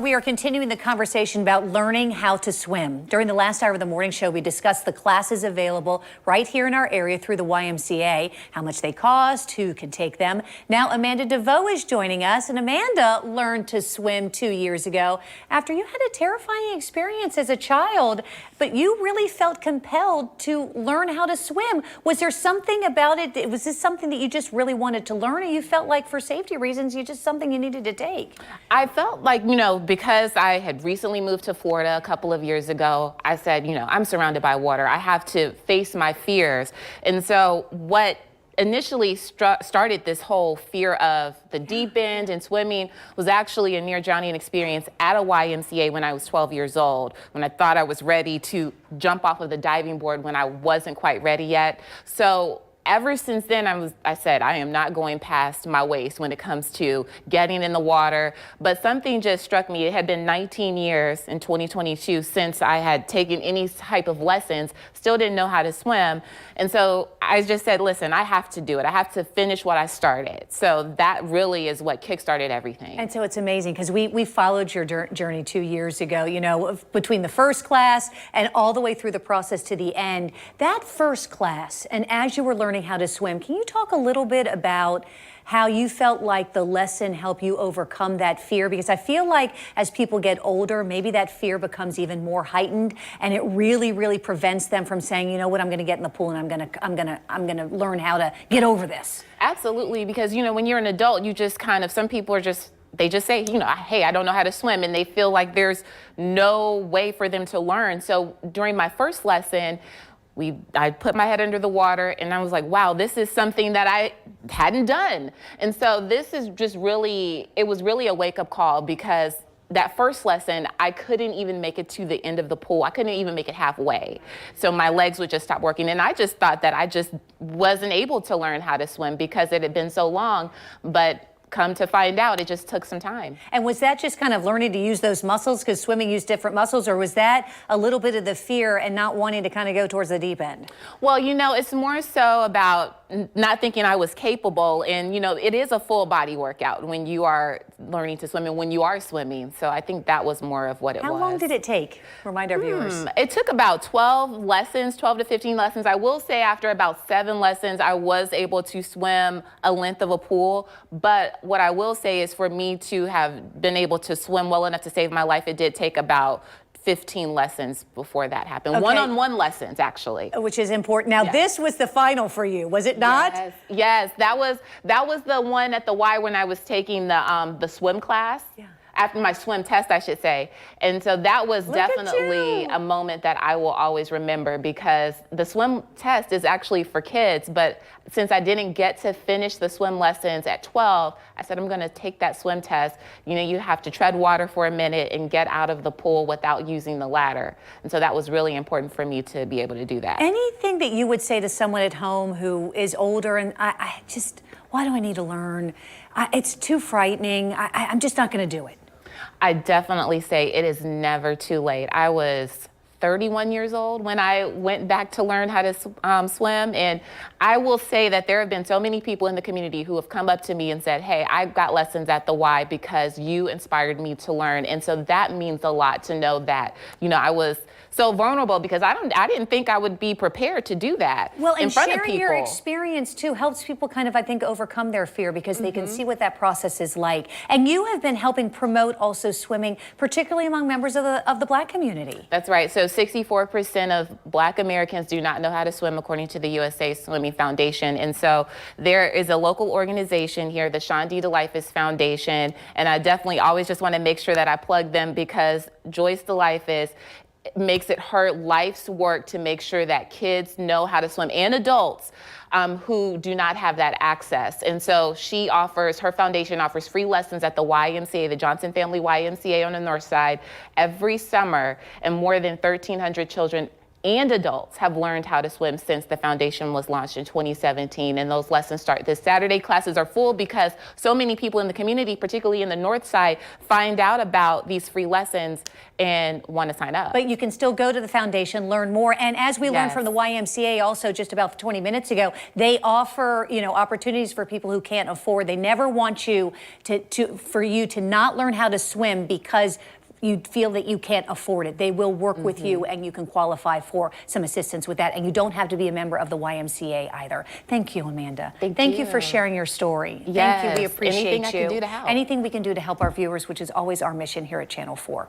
we are continuing the conversation about learning how to swim. During the last hour of the morning show, we discussed the classes available right here in our area through the YMCA, how much they cost, who can take them. Now, Amanda DeVoe is joining us, and Amanda learned to swim 2 years ago after you had a terrifying experience as a child, but you really felt compelled to learn how to swim. Was there something about it? Was this something that you just really wanted to learn, or you felt like for safety reasons, you just something you needed to take? I felt like, because I had recently moved to Florida a couple of years ago, I said, I'm surrounded by water. I have to face my fears. And so what initially started this whole fear of the deep end and swimming was actually a near drowning experience at a YMCA when I was 12 years old, when I thought I was ready to jump off of the diving board when I wasn't quite ready yet. So ever since then, I said, I am not going past my waist when it comes to getting in the water. But something just struck me. It had been 19 years in 2022 since I had taken any type of lessons, still didn't know how to swim. And so I just said, listen, I have to do it. I have to finish what I started. So that really is what kickstarted everything. And so it's amazing because we followed your journey 2 years ago, between the first class and all the way through the process to the end. That first class, and as you were learning how to swim, can you talk a little bit about how you felt like the lesson helped you overcome that fear? Because I feel like as people get older, maybe that fear becomes even more heightened, and it really, really prevents them from saying, you know what, I'm going to get in the pool and I'm going to learn how to get over this. Absolutely, because when you're an adult, you just some people are just, they just say, hey, I don't know how to swim, and they feel like there's no way for them to learn. So during my first lesson, I put my head under the water and I was like, wow, this is something that I hadn't done. And so this is just it was really a wake up call, because that first lesson, I couldn't even make it to the end of the pool. I couldn't even make it halfway. So my legs would just stop working. And I just thought that I just wasn't able to learn how to swim because it had been so long. But come to find out, it just took some time. And was that just kind of learning to use those muscles, because swimming used different muscles, or was that a little bit of the fear and not wanting to kind of go towards the deep end? Well, it's more so about not thinking I was capable, and it is a full body workout when you are learning to swim and when you are swimming. So I think that was more of what it was. How long did it take? Remind our viewers. It took about 12 to 15 lessons. I will say after about 7 lessons, I was able to swim a length of a pool. But what I will say is, for me to have been able to swim well enough to save my life, it did take about 15 lessons before that happened. Okay. One-on-one lessons, actually. Which is important. Now, This was the final for you, was it not? Yes. That was the one at the Y when I was taking the swim class. Yeah. After my swim test, I should say. And so that was definitely a moment that I will always remember, because the swim test is actually for kids. But since I didn't get to finish the swim lessons at 12, I said, I'm going to take that swim test. You have to tread water for a minute and get out of the pool without using the ladder. And so that was really important for me to be able to do that. Anything that you would say to someone at home who is older and why do I need to learn? It's too frightening. I'm just not going to do it. I definitely say it is never too late. I was 31 years old when I went back to learn how to swim. And I will say that there have been so many people in the community who have come up to me and said, hey, I got lessons at the Y because you inspired me to learn. And so that means a lot to know that, I was so vulnerable, because I didn't think I would be prepared to do that in front of people. Sharing your experience too helps people I think overcome their fear, because they can see what that process is like. And you have been helping promote also swimming, particularly among members of the Black community. That's right. So 64% of Black Americans do not know how to swim, according to the USA Swimming Foundation. And so there is a local organization here, the Sean D. DeLifis Foundation, and I definitely always just want to make sure that I plug them, because Joyce DeLifis makes it her life's work to make sure that kids know how to swim, and adults who do not have that access. And so her foundation offers free lessons at the YMCA, the Johnson Family YMCA on the North Side, every summer, and more than 1,300 children and adults have learned how to swim since the foundation was launched in 2017. And those lessons start this Saturday. Classes are full because so many people in the community, particularly in the North Side, find out about these free lessons and want to sign up. But you can still go to the foundation, learn more. And as we learned Yes. from the YMCA also just about 20 minutes ago, they offer, opportunities for people who can't afford. They never want you for you to not learn how to swim because you feel that you can't afford it. They will work with you and you can qualify for some assistance with that. And you don't have to be a member of the YMCA either. Thank you, Amanda. Thank you for sharing your story. Thank you. We Yes. appreciate Anything I you. can do to help. Anything we can do to help our viewers, which is always our mission here at Channel 4.